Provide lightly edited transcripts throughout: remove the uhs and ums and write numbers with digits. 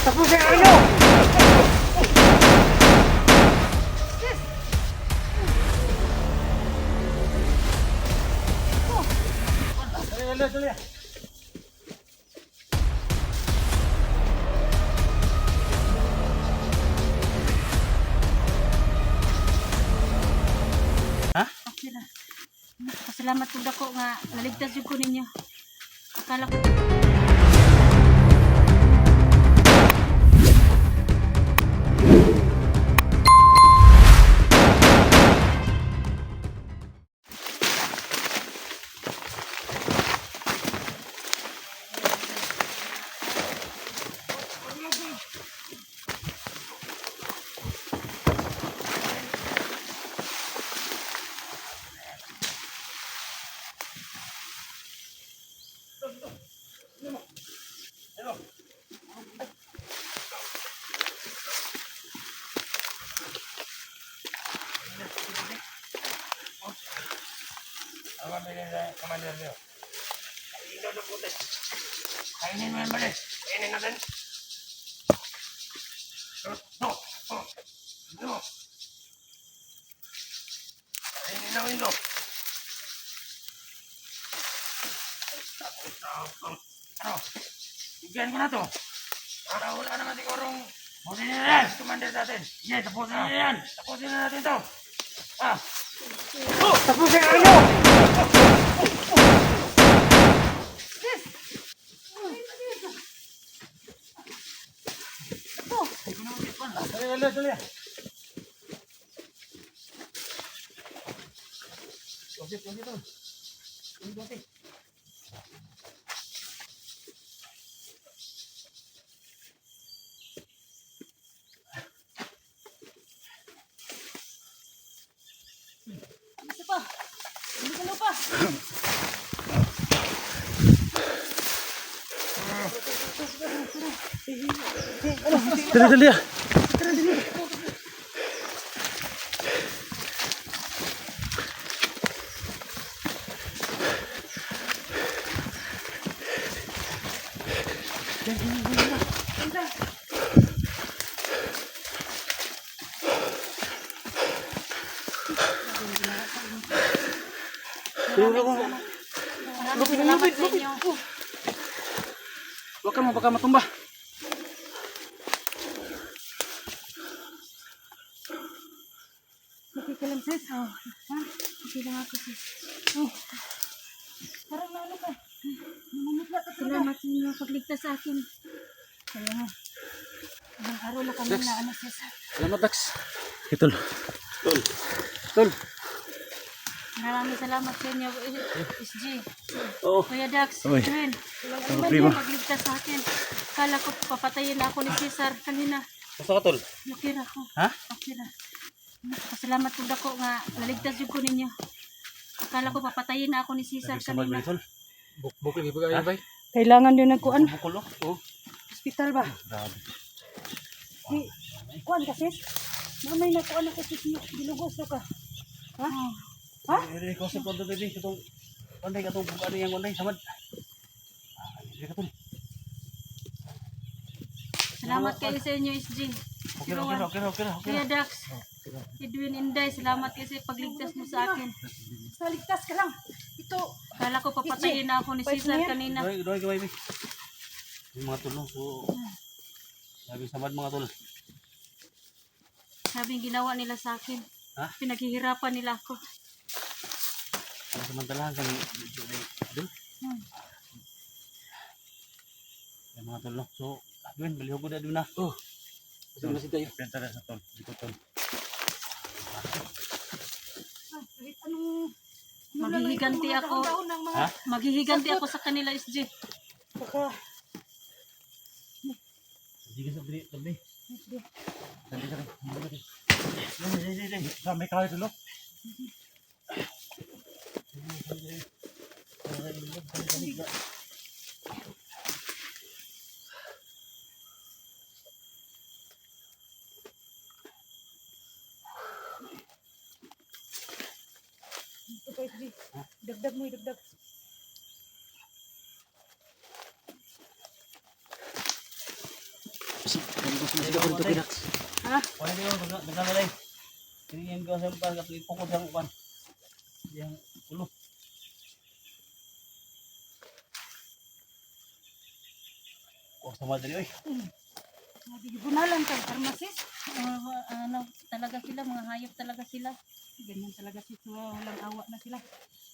Tapusin ang ano! Dali. Ha? Okay ra. Pasalamat pud ako nga naligtas jud ko ninyo. Akala ko Apa bilhin sa commander niyo? Ikaw na putis. Kainin mo yan, Balis. Kainin natin. No. Kainin na window. Ano? Bigyan ko na to. Para wala naman sigurong tapusin na yan, commander natin. Sige, tapusin na yan. Tapusin na natin to. Tapusin na nyo! Dali. Kunti. isa pa. Hindi ka lupa. Dali. Lupit. Huwag ka mo baka matumba. Okay ka lang, sis. Ha? Okay lang ako, sis. Parang naano ka. Namumutla ka. Salamat sa inyo pagligtas sa akin. Kaya nga. Ibang araw na kami na ano, sis. Salamat, Dax. Tol. Maraming salamat sa inyo, SG. Oo. Kuya Dax, Oy. Edwin. Walang primo. iba pagligtas sa akin. Kala ko papatayin na ako ni Cesar kanina. Basta ka, Tol. Okay ra ko. Ha? Okay ra. Pasalamat po ako nga naligtas yung ko ninyo. Akala ko papatayin na ako ni Cesar kanina. Tol. Buk lagi ba kayo, bay? Kailangan din nagkuan. Bukol, oh. Hospital ba? Grabe. Kuan kasi. Mamay nagkuan ako sa ginugos ka. Ha? Ha? Ikaw sa pronto, baby. Itong, kanday, katong, ano yung kanday, samad. Hindi ka, Tol. Salamat kayo sa inyo, SG. Okay. Kuya Dax, Edwin Inday, salamat kayo sa pagligtas mo sa akin. Saligtas ka lang. Ito. Akala ko papatayin na ako ni Cesar kanina. Doy, baby. Yung mga tulong, so, sabi samad mga tol. Sabi ginawa nila sa akin. Ha? Pinaghihirapan nila ako. Para samantalahan kami doon. Yung mga tulong. So, Adwin, baliho ko na doon na. Oh. Kasi masig tayo. Pintara sa tol. Dito tol. Maghihiganti ako. Ha? Maghihiganti ako sa kanila, SG. Sige sa diri, tabi. Tabi ka. Dili. May kahoy tulo. Dagdag mo, dagdag. Sige ko dito Dax. Ha? Wala din mo naglalay. Ini yang gawin sa lupa kapag ipukod ang upan. Yang ulo. Kuha sa madali oy. Nabigibunalan ka, pharmacist. Ano talaga sila, mga hayop talaga sila. Ganyan talaga sila, walang awa na sila.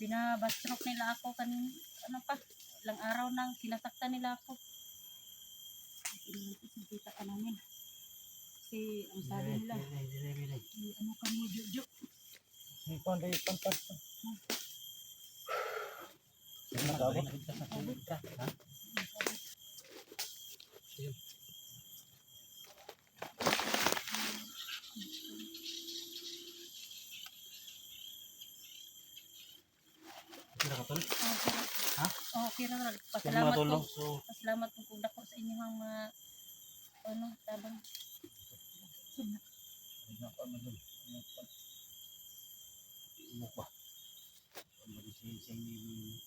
Binabastrok nila ako kanin, ano pa, ilang araw nang sinasaktan nila ako. Nakita ka namin. Kasi ang sabi nila, ano ka mo, Jojo? Ipon dai pantad. Nakabot ka sa kulit ka, ha? Sige. Kira ka tol? Ha? Oh, okay ra. Salamat Pasalamat po. po. Pasalamat po kung dako sa inyong mga ano, tabang. Umok ba? Si ini.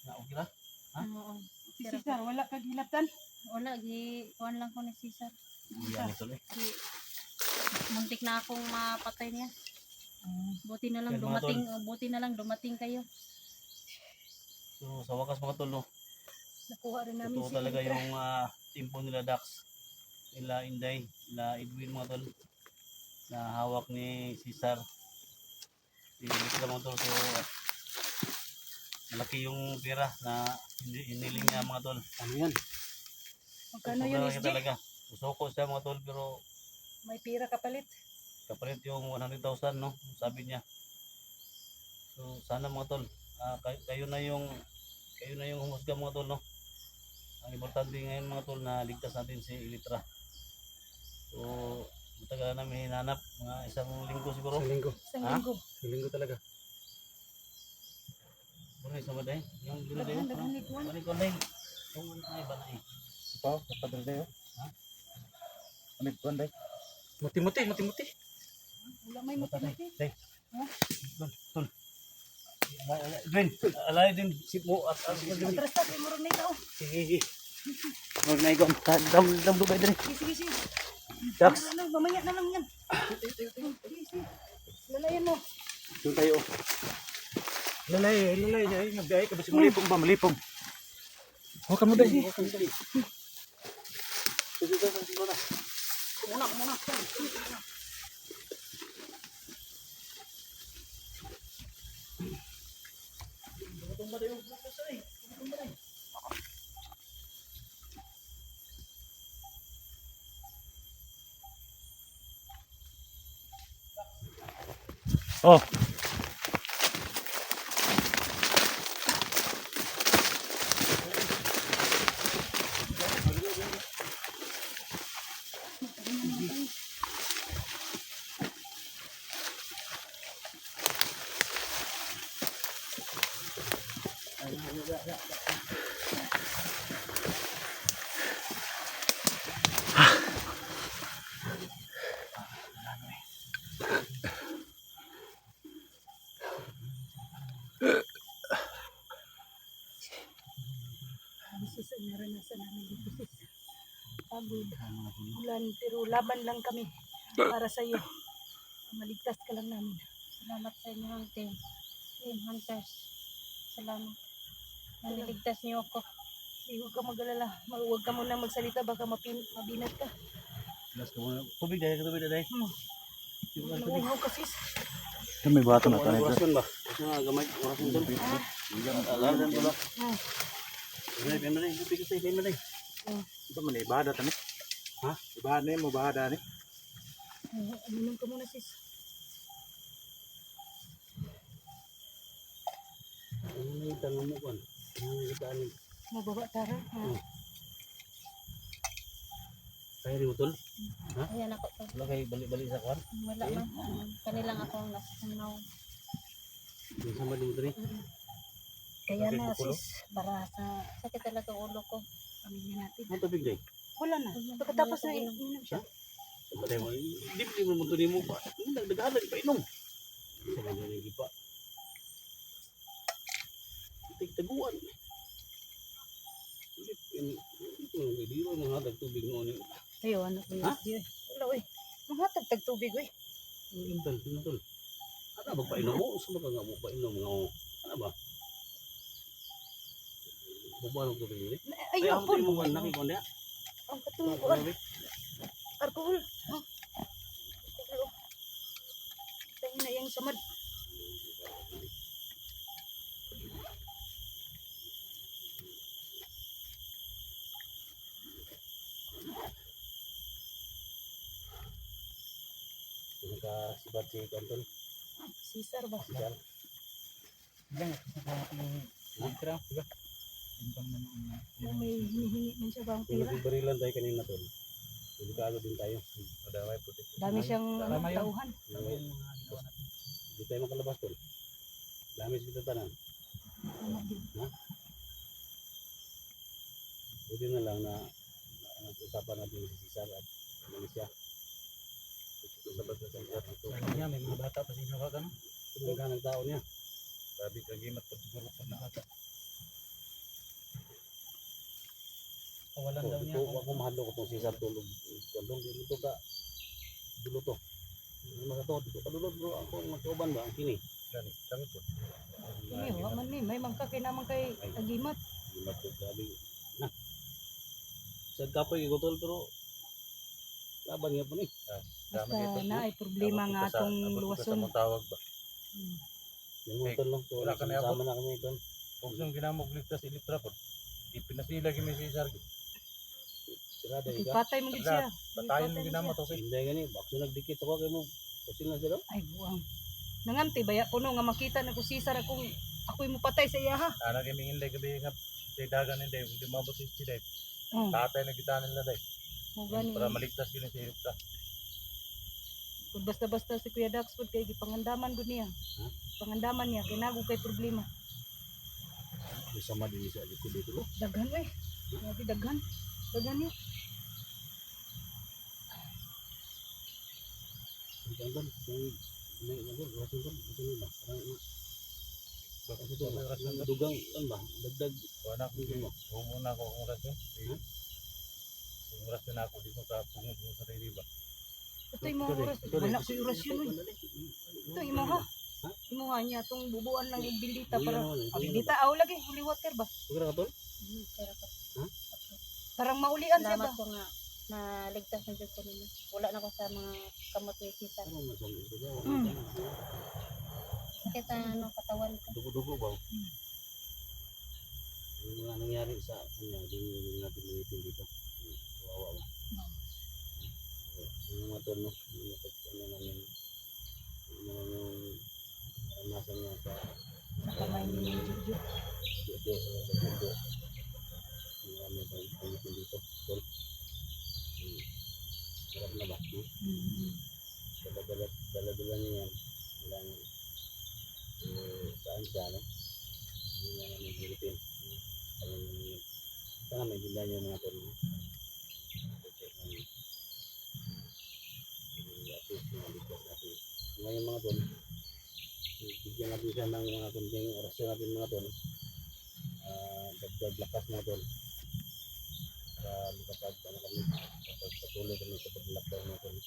Na okay ra? Ha? Oo. Si Cesar, wala kang hilatan? Wala, kuhan lang ko ni Cesar. Yan ito eh. Muntik na akong mapatay niya. Buti na lang Yan, mga dumating kayo. So sa wakas mga tol, no? Nakuha rin namin Totoo talaga yung timpo nila Dax, nila Inday, nila Edwin mga tol, na hawak ni Cesar. Hindi sila mga tol, so malaki yung pera na hiniling niya mga tol. Ano yan? Magkano yun, SJ? Talaga. Usoko siya mga tol, pero May pira kapalit. kapalit yung 100,000 no, sabi niya. So sana mga tol, kayo na yung humusga mga tol no. Ang importante ngayon mga tol na ligtas natin si Elitra. So matagal namin hinanap, mga isang linggo siguro. Isang Ha? linggo. Linggo talaga. Ano isa ba day? Yung dito day? Daghan ni Kuan. Ano ko day? Yung ano ay ba na eh? Ito, kapadal tayo. Ha? Ano ko day? Muti-muti. Wala may muti-muti. Day. Ha? Tol. Gwen, alay din si mo at Atras na, kay Murag na ikaw. sige. Huwag na ikaw. Dam ba din? Sige, sige. Dax. Ano, mamaya na lang yan. Sige, sige. Lalayan mo. Doon tayo. Lalay, nagdaya ka ba si malipong ba? Malipong. Huwag ka mo day. Kumuna. Oh. Ang sis, naranasan namin dito sis. Pagod. Ulan, pero laban lang kami para sa iyo. Maligtas ka lang namin. Salamat sa inyong team hunters. Salamat. Naliligtas niyo ako. Huwag ka mag-alala. Huwag ka muna magsalita. Baka mabinat ka. Tubig dahil dahil. Nanguhaw ka sis. May bato na tayo. Orasyon ba? Orasyon gamay. Orasyon doon. Alalan ko lang. Pemay. Tubig kasi pemay. Ito man ibada tani. Ha? Ibada mo bahada ni. Uminom ka muna sis. Ano yung tanong mo kan? Ano yung itaan? Mababa tara. Kaya rin mo tol? Ayan ako. Wala kayo balik-balik sa kwan? Wala man. Kanilang ako nasanaw. Yung sama din mo tol eh. Kaya na sis. Para sa Sakit talaga ulo ko. pamilya natin. Ano tubig dahil? Wala na. Pagkatapos na inom siya. Patay mo. Hindi mo mo tuloy mo pa. Nagdagalan pa inom. Sa kanya nang ipa. Tigtaguan. Hindi mo nang hatag tubig mo ni. Ayo, ano ko yun? Ha? Wala, uy. Manghatag tag tubig, uy. Tol, tol. Ano ba painom mo? Saan ka nga mo painom nga? Ano ba? Bubalong tubig ni. Ay, Ayo, ako pon. mo nakikon niya. Ang katungkuan. Alcohol. Oh. Tayo na yung samad. Nakasibat si Kanton. Sisar ba? Sigal. Kung may hinihingi man siya bang pira. Barilan tayo kanina tol. Delikado din tayo. Madamay po. Dami siyang ano, tauhan. Hindi tayo makalabas tol. Dami sa tanan. Tama din. Buti na lang na nag-usapan natin si Cesar at Malaysia. Sabat na sa ito. Niya, may mga bata pa siya ka no? Tulungan ng tao niya. Sabi kagimat pa siguro pa na ata. Kawalan daw niya. Ako mahalo ko itong Cesar tulog. Tulog dito ka. Dulo to. Makato dito ka dulo bro. Ako magkauban ba ang kini? Gani, kami po. Hindi, wa man ni. May mangkaki naman kay agimat. Lima to sabi. Na. Sa kapoy gutol pero laban niya po ni. Basta na ay problema nga atong luwason. Tawag ba? Yung mga tol no. So Wala ka na sama na kami tol. Kung siyang ginamog ligtas si Litra po. Di pinasila gini si Cesar. Sirada ka. Ipatay mo gid siya. Batayan mo Ipatay ginamot ako. Hindi gani. Bakso nagdikit ako kay mo. Kusin na sila. Ay, buwang. Nanganti baya kuno nga makita na ko Cesar akong ako'y mo patay sa iya ha. Ana kay mingin lay gabi nga sa dagan hindi hindi mabot si Dave. Oh, Tatay na kita nila dai. mo gani. Para maligtas gini si Litra. Kung basta-basta si Kuya Dax pud kay gipangandaman gud niya. Pangandaman niya kinago kay problema. Sama din sa ko dito. Daghan eh. Grabe daghan. Daghan niya. Ang gan. May nagol. Rason gan. Rason ba? Bakit ito? Dugang ano ba? Dagdag. Wala ko dito. Humuna ko ang oras yun. Kung oras na ako dito sa pungod mo sa sarili ba? Ito yung mga oras. Wala ko oras yun eh. Ito imo ha. Imo nga niya itong bubuan lang yung bildita para. Bildita aw lagi. Holy water ba? Pagkara ka tol? Parang maulian siya ba? Salamat ko nga na ligtas na dyan ko nila. Wala na ko sa mga kamot ni Sisa. Ano man sa ito ba? Sakit ang ano, katawan ko. Dugo-dugo ba? Yung mga nangyari sa kanya, hindi natin manitin dito. Kawawa ba? Yung mga tol, no? Yung ano namin, yung naranasan niya sa Kamay ni Jojo. dito. Marami tayong panitin dito. Tol. Harap na ba? Dala-dala niya yan. Ilang saan siya, no? Hindi na namin Philippine. Sana may dindan yung mga tol. Ngayon mga tol, bigyan natin siya ng mga kunting orasyon natin mga tol. Dagdag lakas mga tol. Para makapag ano kami, patuloy kami sa pag-lockdown mga tol.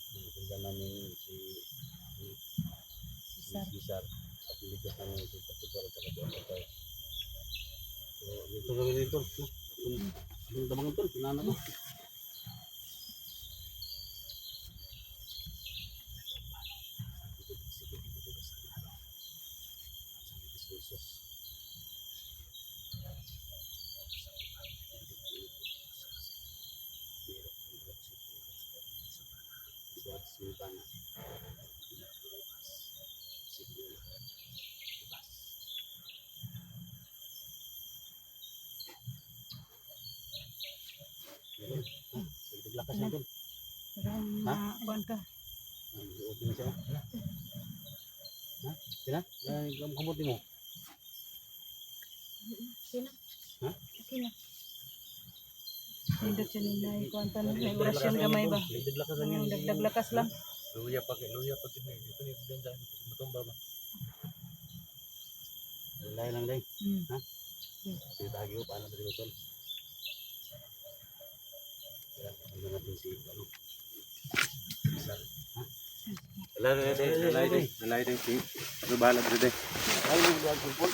Nasundan namin si Cesar at niligtas namin si Pasipor at saka si Ampatay. So, dito kami dito. Yung tabangan tol, pinana ko. Simpan. Lakas na tol. Parang kuan ka. Okay na siya. Ha? Sila? Ang kamuti mo? Sino? Ha? Sino? Hindi siya nila ikuantan. May orasyon gamay ba? Dagdag lakas lang Ang yun. dagdag lakas lang. Luya pag kini dito ni din sa matumba ba. Lain lang dahil. Hmm. Ha? Kita hagi ko paano ba dito tol? Ano natin si ano? Lalay din si. Ano bahala dito? Ay, nagpupol.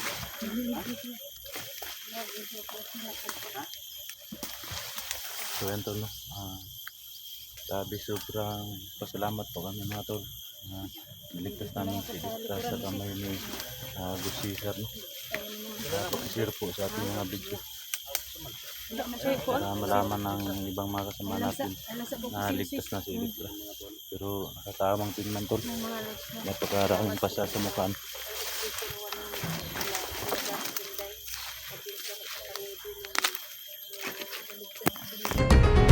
So yan tol, no? Sabi sobrang pasalamat po kami mga tol. Niligtas namin si Dikta sa kamay ni Gusisar, no? Pakishare po sa ating mga video para malaman ng ibang mga kasama natin na ligtas na si Dikta. Pero nakatamang tingnan tol, napakaraming pasa sa mukhaan. Thank you.